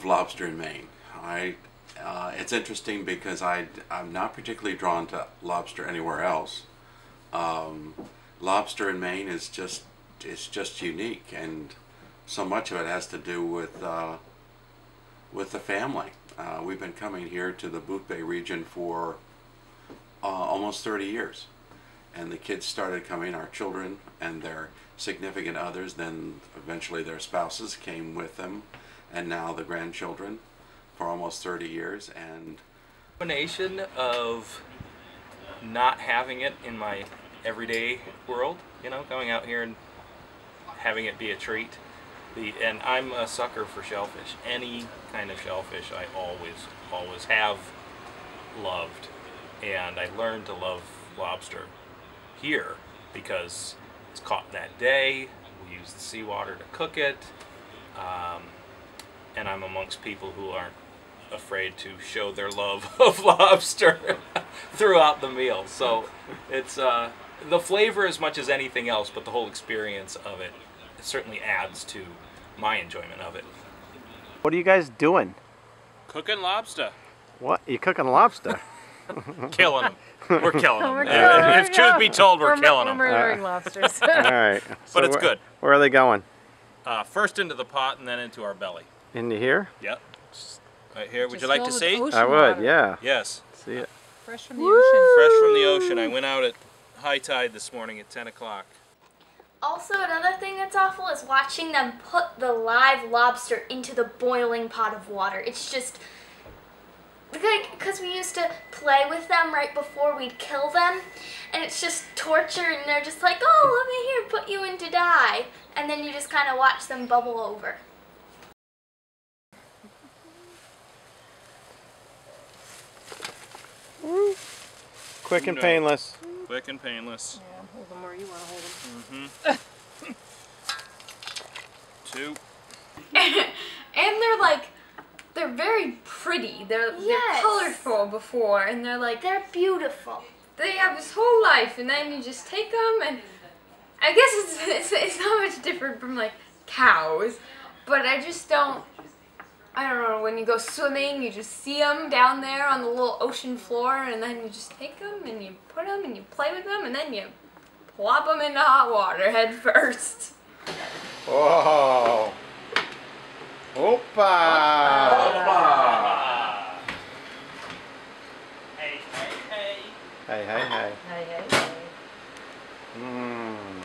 lobster in Maine. It's interesting because I'm not particularly drawn to lobster anywhere else. Lobster in Maine is just unique, and so much of it has to do with the family. We've been coming here to the Boot Bay region for almost 30 years, and the kids started coming, our children and their significant others, then eventually their spouses came with them, and now the grandchildren for almost 30 years. And combination of not having it in my everyday world, you know, going out here and having it be a treat. And I'm a sucker for shellfish. Any kind of shellfish I always have loved. And I learned to love lobster here because it's caught that day. We use the seawater to cook it. And I'm amongst people who aren't afraid to show their love of lobster throughout the meal. So it's the flavor as much as anything else, but the whole experience of it certainly adds to my enjoyment of it. What are you guys doing? Cooking lobster. What? You cooking lobster? Killing them. We're killing them. If truth be told, we're killing them. We're murdering lobsters. All right. But it's good. Where are they going? First into the pot and then into our belly. Into here? Yep. Right here. Would you like to see? I would, yeah. Yes. See it. Fresh from the ocean. Fresh from the ocean. I went out at high tide this morning at 10 o'clock. Also, another thing that's awful is watching them put the live lobster into the boiling pot of water. It's just, because we used to play with them right before we'd kill them, and it's just torture, and they're just like, oh, let me here, put you in to die. And then you just kind of watch them bubble over. Quick and painless. Quick and painless. Yeah, hold them where you want to hold them. Two. And they're very pretty. They're colorful before, and They're beautiful. they have this whole life, and then you just take them, and I guess it's not much different from like cows, but I don't know, when you go swimming, you just see them down there on the little ocean floor, and then you just take them and you put them and you play with them, and then you plop them into hot water head first. Whoa. Opa. Hey, hey, hey. Hey, hey, hey. Hey, hey, hey.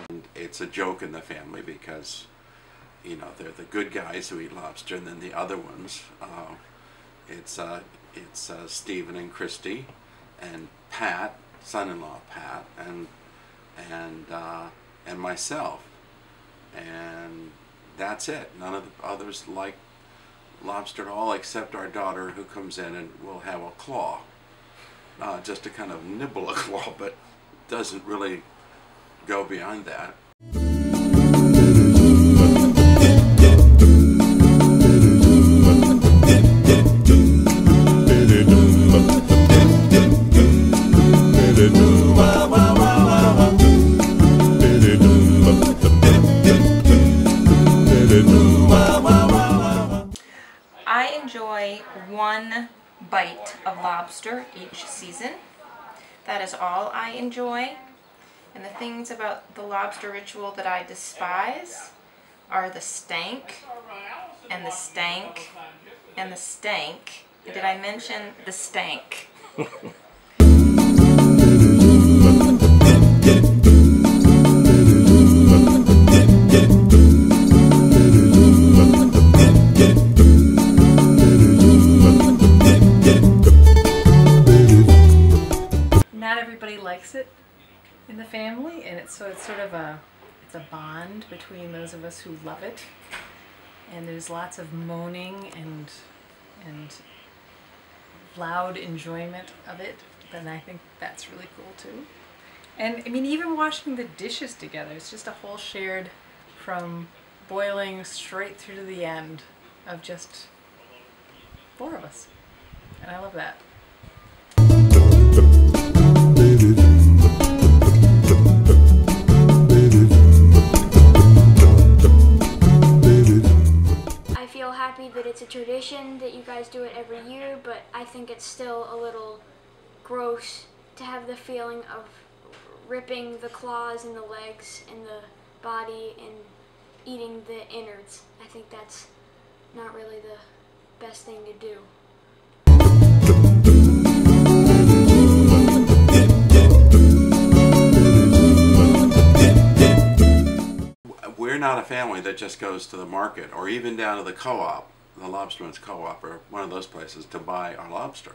And it's a joke in the family because, you know, they're the good guys who eat lobster, and then the other ones, it's Stephen and Christy, and Pat, son-in-law Pat, and myself, and that's it. None of the others like lobster at all, except our daughter, who comes in and will have a claw, just to kind of nibble a claw, but doesn't really go beyond that. I enjoy one bite of lobster each season. That is all I enjoy. And the things about the lobster ritual that I despise are the stank, and the stank, and the stank. Did I mention the stank? Not everybody likes it in the family, and it's sort of a bond between those of us who love it. And there's lots of moaning and loud enjoyment of it, and I think that's really cool too. And I mean, even washing the dishes together, it's just a whole shared, from boiling straight through to the end, of just 4 of us. And I love that. I feel happy that it's it's a tradition that you guys do it every year, but I think it's still a little gross to have the feeling of ripping the claws and the legs and the body and eating the innards. I think that's not really the best thing to do. We're not a family that just goes to the market or even down to the co-op, the Lobsterman's Co-op or one of those places to buy our lobster.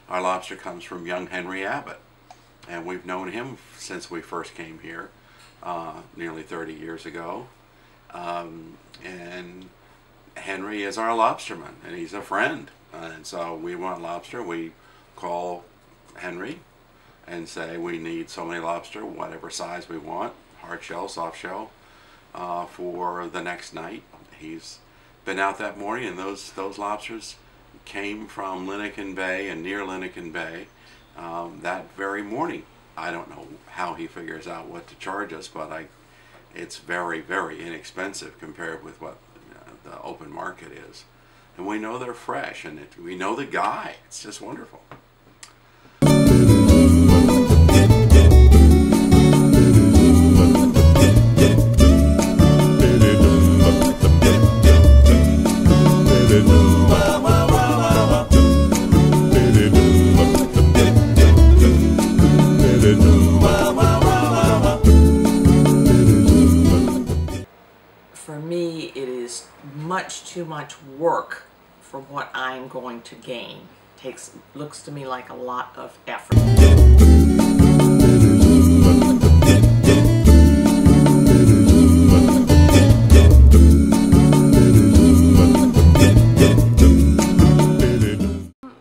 Our lobster comes from young Henry Abbott, and we've known him since we first came here nearly 30 years ago. And Henry is our lobsterman, and he's a friend. And so we want lobster. We call Henry and say we need so many lobster, whatever size we want, hard shell, soft shell, for the next night. He's been out that morning, and those lobsters came from Lincoln Bay and near Lincoln Bay that very morning. I don't know how he figures out what to charge us, but it's very, very inexpensive compared with what the open market is. And we know they're fresh, and we know the guy. It's just wonderful. For me, it is much too much work for what I'm going to gain. Looks to me like a lot of effort.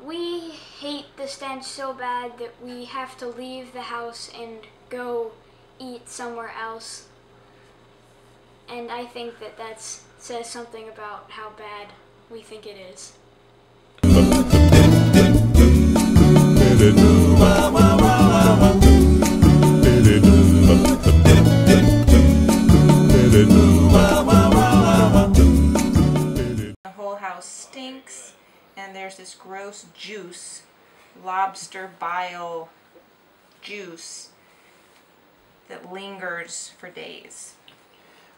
We hate the stench so bad that we have to leave the house and go eat somewhere else. And I think that says something about how bad we think it is. The whole house stinks, and there's this gross juice, lobster bile juice, that lingers for days.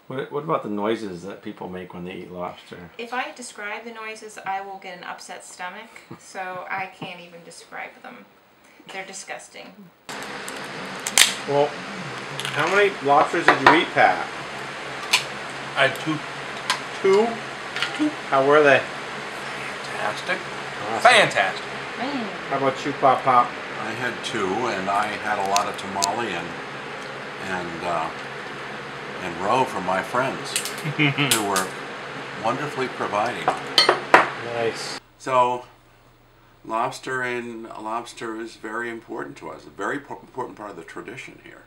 What about the noises that people make when they eat lobster? If I describe the noises, I will get an upset stomach, so I can't even describe them. They're disgusting. Well, how many lobsters did you eat, Pat? I had two. Two? How were they? Fantastic. Awesome. Fantastic. How about you, Pop Pop? I had two, and I had a lot of tamale and roe from my friends who were wonderfully providing. Nice. So lobster is very important to us, a very important part of the tradition here.